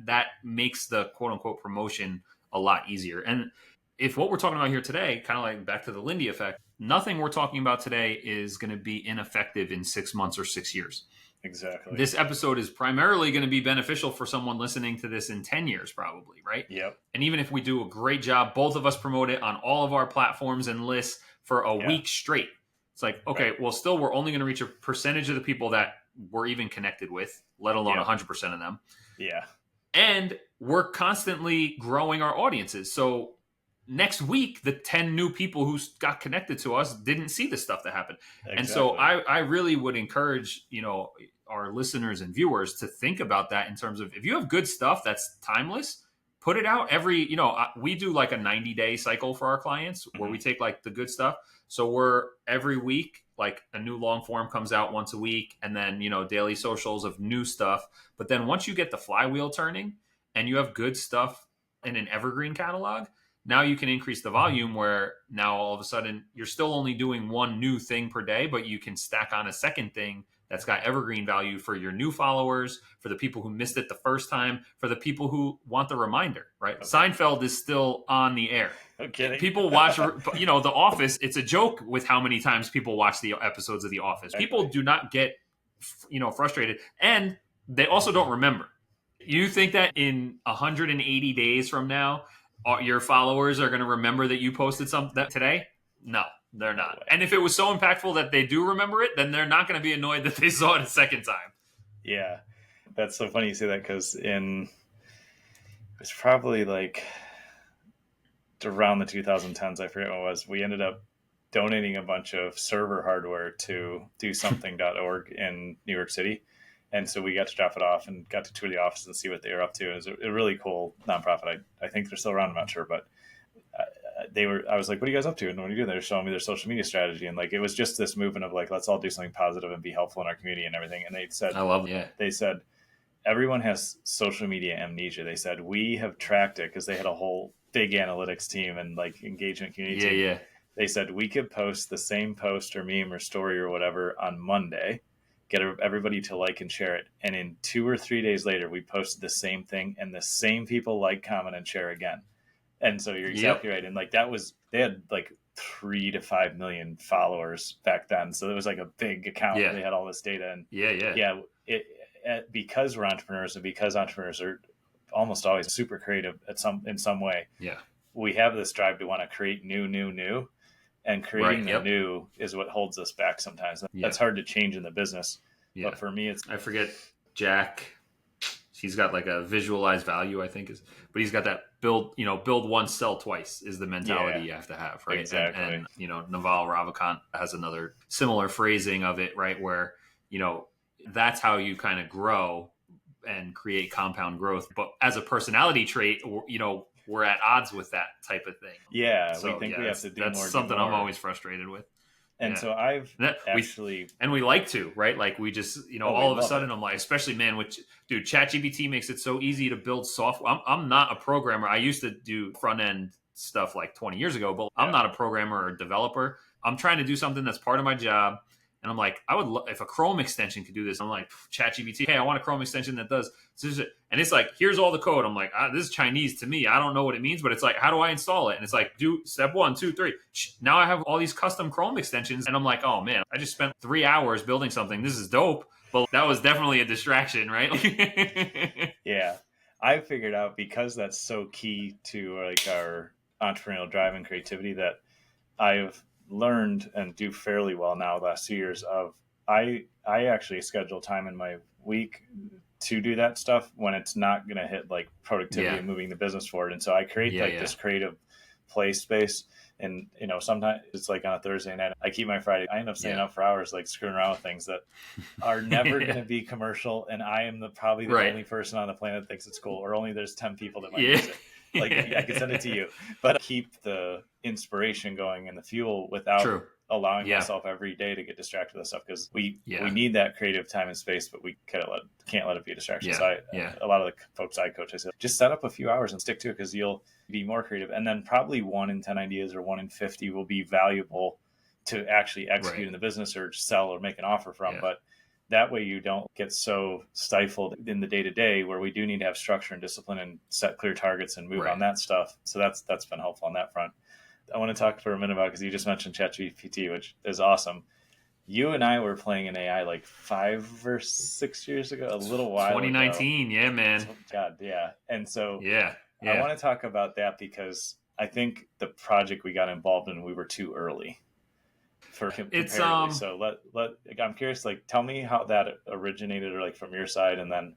that makes the quote unquote promotion a lot easier. And if what we're talking about here today, kind of like back to the Lindy effect, nothing we're talking about today is going to be ineffective in 6 months or 6 years. Exactly. This episode is primarily going to be beneficial for someone listening to this in 10 years, probably, right? Yep. And even if we do a great job, both of us promote it on all of our platforms and lists for a week straight. It's like, okay, well, still, we're only going to reach a percentage of the people that we're even connected with, let alone 100% of them. Yeah. And we're constantly growing our audiences. So next week, the 10 new people who got connected to us didn't see the stuff that happened. Exactly. And so I really would encourage, our listeners and viewers to think about that in terms of, if you have good stuff that's timeless, put it out every, we do like a 90-day cycle for our clients where we take like the good stuff. So we're every week, like a new long form comes out once a week, and then, daily socials of new stuff. But then once you get the flywheel turning and you have good stuff in an evergreen catalog, now you can increase the volume where now all of a sudden you're still only doing one new thing per day, but you can stack on a second thing that's got evergreen value for your new followers, for the people who missed it the first time, for the people who want the reminder, right? Okay. Seinfeld is still on the air. Okay. People watch, The Office. It's a joke with how many times people watch the episodes of The Office. People do not get, frustrated, and they also don't remember. You think that in 180 days from now, your followers are going to remember that you posted something today? No, they're not. And if it was so impactful that they do remember it, then they're not going to be annoyed that they saw it a second time. Yeah. That's so funny you say that, because it's probably like around the 2010s, I forget what it was, we ended up donating a bunch of server hardware to DoSomething.org in New York City. And so we got to drop it off and got to tour the office and see what they were up to. It was a really cool nonprofit. I think they're still around. I'm not sure, but I was like, what are you guys up to? And what are you doing? They're showing me their social media strategy. And like, it was just this movement of like, let's all do something positive and be helpful in our community and everything. And they said, they said, everyone has social media amnesia. They said, we have tracked it, because they had a whole big analytics team and like engagement community team. Yeah. They said we could post the same post or meme or story or whatever on Monday, get everybody to like and share it, and in 2 or 3 days later, we posted the same thing, and the same people like, comment, and share again. And so you're exactly right. And like they had like 3 to 5 million followers back then, so it was like a big account. They had all this data, and because we're entrepreneurs, and because entrepreneurs are almost always super creative in some way. Yeah, we have this drive to want to create new. And creating the new is what holds us back sometimes. That's hard to change in the business. But for me, it's... I forget Jack. He's got like a visualized value, I think but he's got that build once, sell twice is the mentality you have to have, right? Exactly. And Naval Ravikant has another similar phrasing of it, right? Where, that's how you kind of grow and create compound growth. But as a personality trait, we're at odds with that type of thing. Yeah. So, we think we have to do more. That's something I'm always frustrated with. And so I've we like to, right? Like we just, all of a sudden I'm like, especially dude, ChatGPT makes it so easy to build software. I'm not a programmer. I used to do front end stuff like 20 years ago, but I'm not a programmer or a developer. I'm trying to do something that's part of my job. And I'm like, if a Chrome extension could do this, I'm like, ChatGPT, hey, I want a Chrome extension that does this. And it's like, here's all the code. I'm like, this is Chinese to me. I don't know what it means, but it's like, how do I install it? And it's like, do step 1, 2, 3. Now I have all these custom Chrome extensions. And I'm like, oh man, I just spent 3 hours building something. This is dope. But that was definitely a distraction, right? Yeah. I figured out, because that's so key to like our entrepreneurial drive and creativity, that I've learned and do fairly well now the last 2 years of I actually schedule time in my week to do that stuff when it's not going to hit like productivity and moving the business forward. And so I create this creative play space. And, sometimes it's like on a Thursday night, I keep my Friday. I end up staying up for hours, like screwing around with things that are never going to be commercial. And I am probably the only person on the planet that thinks it's cool, or only there's 10 people that might use it. Like I could send it to you, but keep the inspiration going and the fuel without allowing myself every day to get distracted with stuff, because we need that creative time and space, but we can't let it be a distraction. So a lot of the folks I coach, I say, just set up a few hours and stick to it, because you'll be more creative. And then probably 1 in 10 ideas or 1 in 50 will be valuable to actually execute in the business or sell or make an offer from. But that way you don't get so stifled in the day-to-day, where we do need to have structure and discipline and set clear targets and move on that stuff. So that's been helpful on that front. I want to talk for a minute about, because you just mentioned ChatGPT, which is awesome. You and I were playing in AI like 5 or 6 years ago, a little while 2019, ago. Yeah, man. God, yeah. And so I want to talk about that, because I think the project we got involved in, we were too early. So I'm curious, like, tell me how that originated, or like from your side. And then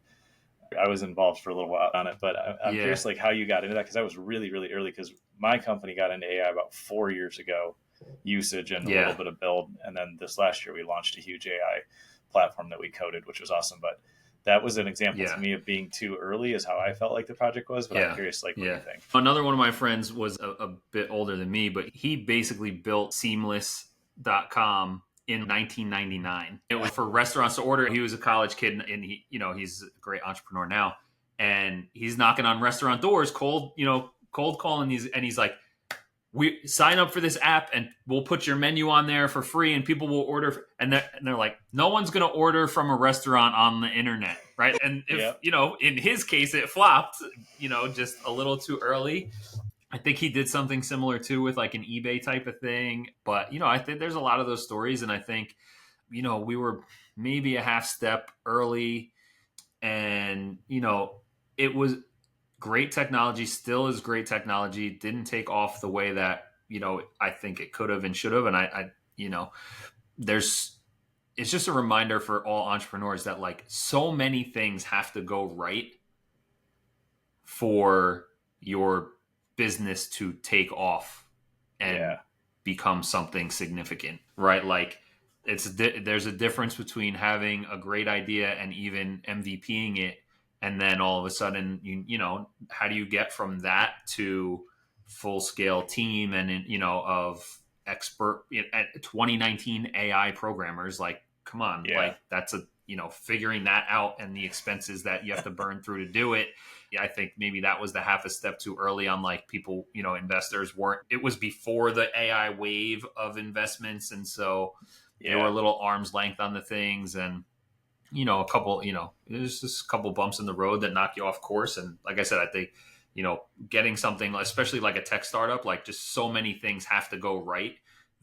I was involved for a little while on it, but I'm curious, like, how you got into that, because I was really, really early, because my company got into AI about 4 years ago, usage and a little bit of build. And then this last year we launched a huge AI platform that we coded, which was awesome. But that was an example to me of being too early, is how I felt like the project was. But I'm curious, like, what do you think? Another one of my friends was a bit older than me, but he basically built Seamless.com in 1999. It was for restaurants to order. He was a college kid, and he's a great entrepreneur now. And he's knocking on restaurant doors, cold calling these, and he's like, we sign up for this app and we'll put your menu on there for free, and people will order. And they're like, no one's going to order from a restaurant on the internet, right? And if in his case it flopped, just a little too early. I think he did something similar too with like an eBay type of thing. But I think there's a lot of those stories, and I think we were maybe a half step early, and it was great technology, still is great technology, didn't take off the way that, I think it could have and should have. And it's just a reminder for all entrepreneurs that, like, so many things have to go right for your business to take off and become something significant, right? Like, there's a difference between having a great idea and even MVPing it, and then all of a sudden, how do you get from that to full scale team and of expert at 2019 AI programmers? Like, come on, like, that's figuring that out and the expenses that you have to burn through to do it. I think maybe that was the half a step too early on, like, people, investors weren't. It was before the AI wave of investments, and so they were a little arm's length on the things, and a couple, there's just a couple bumps in the road that knock you off course. And like I said, I think, getting something, especially like a tech startup, like, just so many things have to go right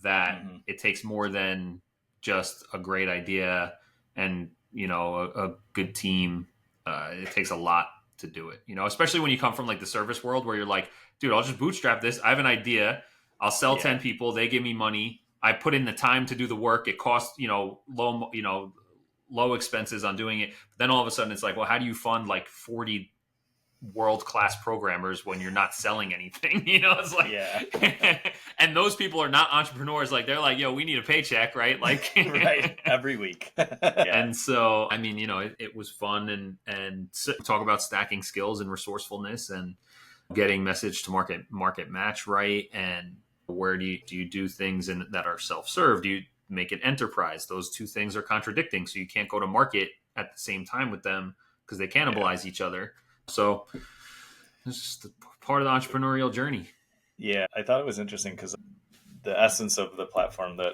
that it takes more than just a great idea and, a good team. It takes a lot to do it, especially when you come from like the service world, where you're like, dude, I'll just bootstrap this. I have an idea. I'll sell Yeah. 10 people. They give me money. I put in the time to do the work. It costs, low expenses on doing it. But then all of a sudden it's like, well, how do you fund like 40 world-class programmers when you're not selling anything? It's like, Yeah. and those people are not entrepreneurs. Like, they're like, yo, we need a paycheck, right? Like, Right. Every week. Yeah. And so, I mean, it was fun and talk about stacking skills and resourcefulness and getting message to market match right. And where do you do things that are self-serve? Do you make it enterprise? Those two things are contradicting. So you can't go to market at the same time with them because they cannibalize each other. So it's just part of the entrepreneurial journey. Yeah. I thought it was interesting because the essence of the platform that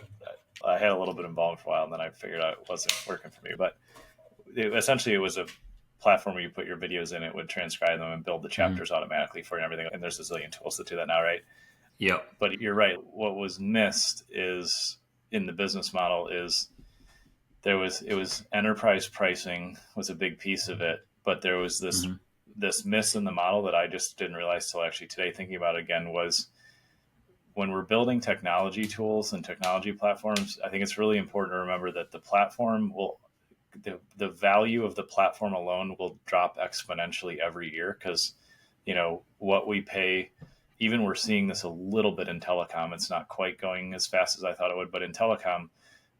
I had a little bit involved for a while, and then I figured out it wasn't working for me. But essentially, it was a platform where you put your videos in, it would transcribe them and build the chapters automatically for you and everything. And there's a zillion tools that do that now, right? Yep. But you're right. What was missed is in the business model is it was enterprise pricing was a big piece of it, but there was this miss in the model that I just didn't realize till actually today, thinking about it again, was when we're building technology tools and technology platforms, I think it's really important to remember that the platform the value of the platform alone will drop exponentially every year because, what we pay, even we're seeing this a little bit in telecom. It's not quite going as fast as I thought it would, but in telecom,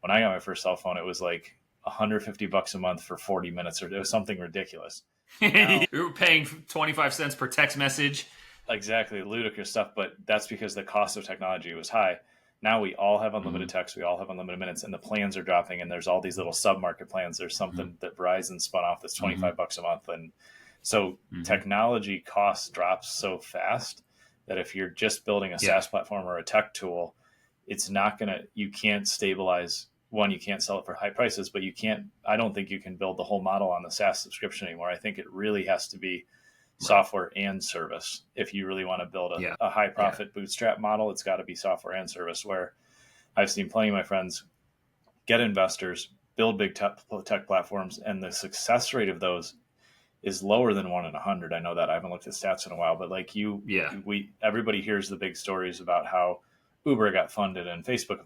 when I got my first cell phone, it was like $150 a month for 40 minutes, or it was something ridiculous. Now, we were paying 25 cents per text message. Exactly, ludicrous stuff, but that's because the cost of technology was high. Now we all have unlimited text, we all have unlimited minutes, and the plans are dropping, and there's all these little sub-market plans. There's something that Verizon spun off that's $25 a month, and so technology costs drops so fast that if you're just building a SaaS platform or a tech tool, it's not you can't stabilize. One, you can't sell it for high prices, but I don't think you can build the whole model on the SaaS subscription anymore. I think it really has to be software and service. If you really want to build a high profit bootstrap model, it's got to be software and service, where I've seen plenty of my friends get investors, build big tech platforms, and the success rate of those is lower than 1 in 100. I know that. I haven't looked at stats in a while, but like everybody hears the big stories about how Uber got funded and Facebook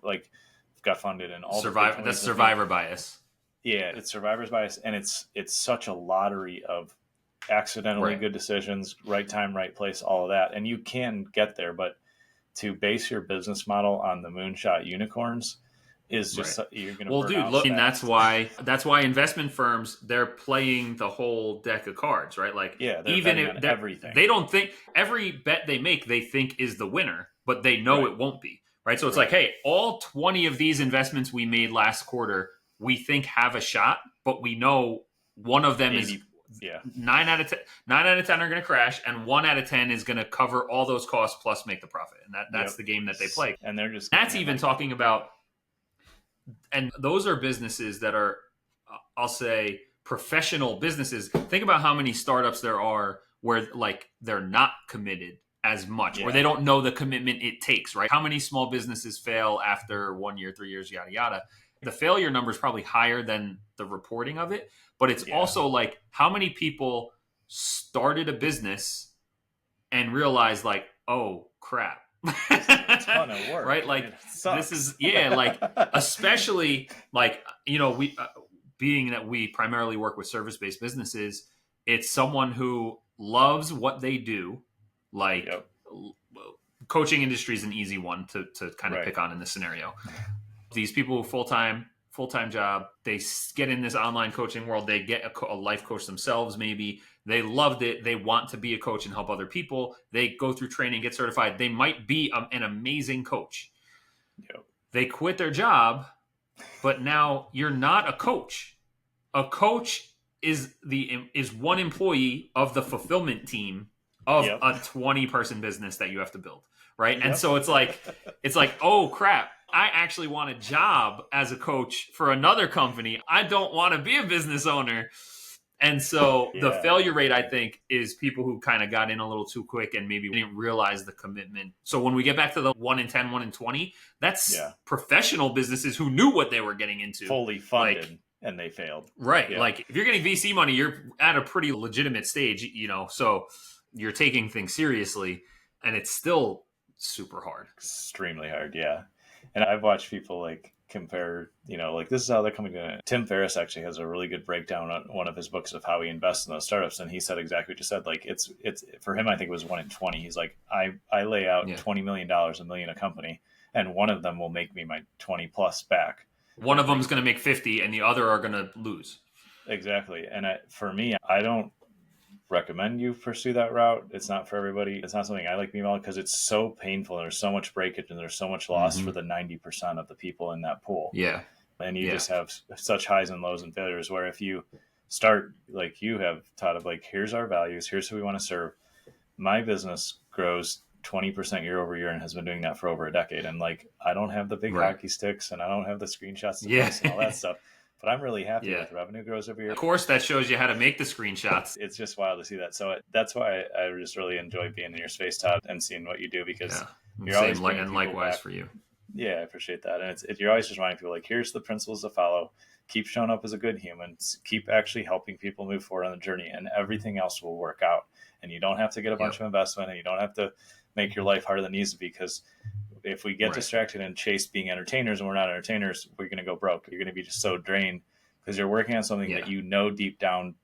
got funded and all that's survivor bias. Yeah, it's survivor's bias, and it's such a lottery of accidentally good decisions, right time, right place, all of that. And you can get there, but to base your business model on the moonshot unicorns is just you're going to burn out look, and that's why investment firms, they're playing the whole deck of cards, right? Like, even if everything, they don't think every bet they make, they think is the winner, but they know it won't be, right? So it's like, hey, all 20 of these investments we made last quarter, we think have a shot, but we know one of them 80, is 9 out of 10 are going to crash, and 1 out of 10 is going to cover all those costs plus make the profit. And that's the game that they play. And they're just that's even talking about, and those are businesses that are, I'll say, professional businesses. Think about how many startups there are where like they're not committed as much, or they don't know the commitment it takes, right? How many small businesses fail after 1 year, 3 years, yada, yada. The failure number is probably higher than the reporting of it, but it's also like how many people started a business and realized like, oh crap. It's a ton of work, right? Like this is, like, especially like, we, being that we primarily work with service-based businesses, it's someone who loves what they do. Like coaching industry is an easy one to kind of pick on in this scenario. These people full-time job, they get in this online coaching world, they get a life coach themselves. Maybe they loved it. They want to be a coach and help other people. They go through training, get certified. They might be an amazing coach. They quit their job, but now you're not a coach. A coach is one employee of the fulfillment team of a 20-person business that you have to build, right? And so it's like, oh crap, I actually want a job as a coach for another company. I don't want to be a business owner. And so the failure rate, I think, is people who kind of got in a little too quick and maybe didn't realize the commitment. So when we get back to the 1 in 10, 1 in 20, that's professional businesses who knew what they were getting into. Fully funded. And they failed. Right. Yeah. Like if you're getting VC money, you're at a pretty legitimate stage, so you're taking things seriously, and it's still super hard. Extremely hard, yeah. And I've watched people like compare, like this is how they're coming to. Tim Ferriss actually has a really good breakdown on one of his books of how he invests in those startups, and he said exactly what you said. Like it's for him, I think it was 1 in 20. He's like, I lay out $20 million, $1 million a company, and one of them will make me my 20 plus back. One of them is going to make 50, and the other are going to lose. Exactly. And for me, I don't recommend you pursue that route. It's not for everybody. It's not something I like being about because it's so painful and there's so much breakage and there's so much loss for the 90% of the people in that pool. Yeah. And you just have such highs and lows and failures where if you start like you have, Todd, of like, here's our values, here's who we want to serve. My business grows 20% year over year and has been doing that for over a decade. And like, I don't have the big hockey sticks and I don't have the screenshots to post and all that stuff. But I'm really happy with revenue grows every year. Of course, that shows you how to make the screenshots. It's just wild to see that. So that's why I just really enjoy being in your space, Todd, and seeing what you do because you're always bringing likewise back. For you. Yeah, I appreciate that. And you're always just reminding people like, here's the principles to follow. Keep showing up as a good human. Keep actually helping people move forward on the journey, and everything else will work out. And you don't have to get a bunch of investment, and you don't have to make your life harder than it needs to be because if we get distracted and chase being entertainers and we're not entertainers, we're going to go broke. You're going to be just so drained because you're working on something that deep down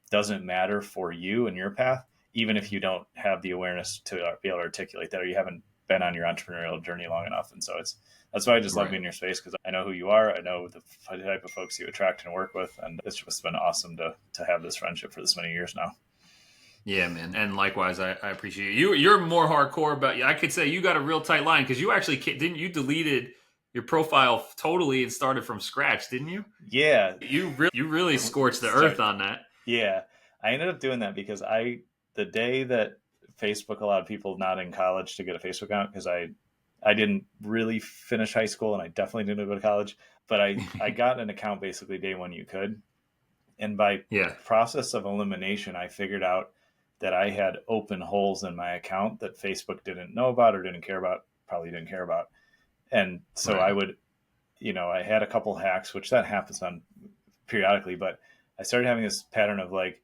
doesn't matter for you and your path, even if you don't have the awareness to be able to articulate that or you haven't been on your entrepreneurial journey long enough. And so that's why I just love being in your space because I know who you are. I know the type of folks you attract and work with. And it's just been awesome to have this friendship for this many years now. Yeah, man. And likewise, I appreciate you. You're more hardcore, but I could say you got a real tight line because you actually you deleted your profile totally and started from scratch, didn't you? Yeah. You really scorched the earth on that. Yeah. I ended up doing that because the day that Facebook allowed people not in college to get a Facebook account, because I didn't really finish high school and I definitely didn't go to college, but I got an account basically day one you could. And by process of elimination, I figured out that I had open holes in my account that Facebook didn't know about or probably didn't care about. And so I would, I had a couple hacks, which that happens on periodically, but I started having this pattern of like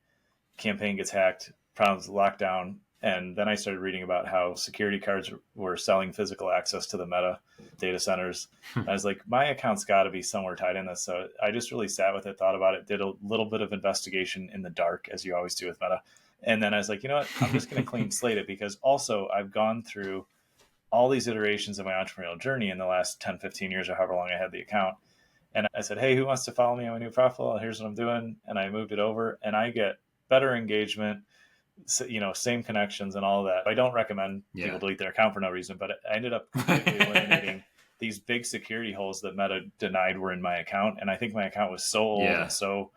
campaign gets hacked, problems lockdown. And then I started reading about how security cards were selling physical access to the Meta data centers. I was like, my account's got to be somewhere tied in this. So I just really sat with it, thought about it, did a little bit of investigation in the dark, as you always do with Meta. And then I was like, you know what, I'm just going to clean slate it because also I've gone through all these iterations of my entrepreneurial journey in the last 10, 15 years or however long I had the account. And I said, hey, who wants to follow me on my new profile? Here's what I'm doing. And I moved it over and I get better engagement, same connections and all of that. I don't recommend people delete their account for no reason, but I ended up completely eliminating these big security holes that Meta denied were in my account. And I think my account was so old and so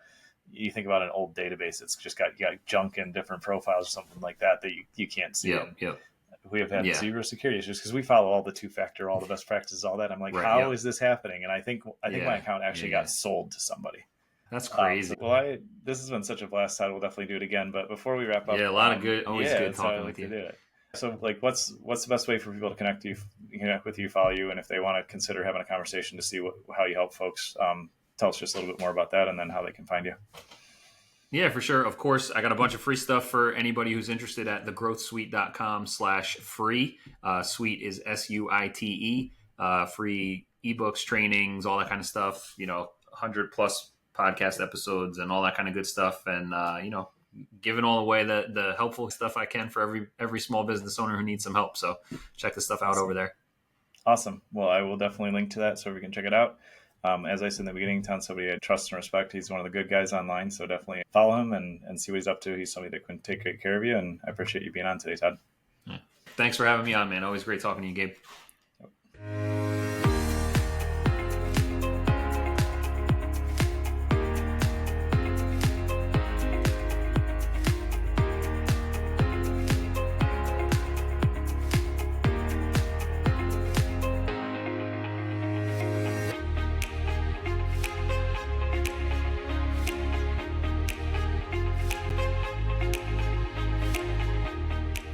you think about an old database, it's just got junk in different profiles or something like that you can't see. We have had zero security issues because we follow all the two-factor, all the best practices, all that. I'm like, how is this happening? And I think my account actually got sold to somebody. That's crazy. This has been such a blast. We'll definitely do it again. But before we wrap up, a lot of good, always good talking with you. So, like, what's the best way for people to connect with you, follow you, and if they want to consider having a conversation to see how you help folks? Tell us just a little bit more about that, and then how they can find you. Yeah, for sure. Of course, I got a bunch of free stuff for anybody who's interested at thegrowthsuite.com/free. Suite is SUITE. Free ebooks, trainings, all that kind of stuff. 100 plus podcast episodes and all that kind of good stuff. And, giving all away the helpful stuff I can for every small business owner who needs some help. So check the stuff out over there. Awesome. Well, I will definitely link to that so we can check it out. As I said in the beginning, Tom's somebody I trust and respect. He's one of the good guys online, so definitely follow him and see what he's up to. He's somebody that can take great care of you, and I appreciate you being on today, Todd. Yeah. Thanks for having me on, man. Always great talking to you, Gabe.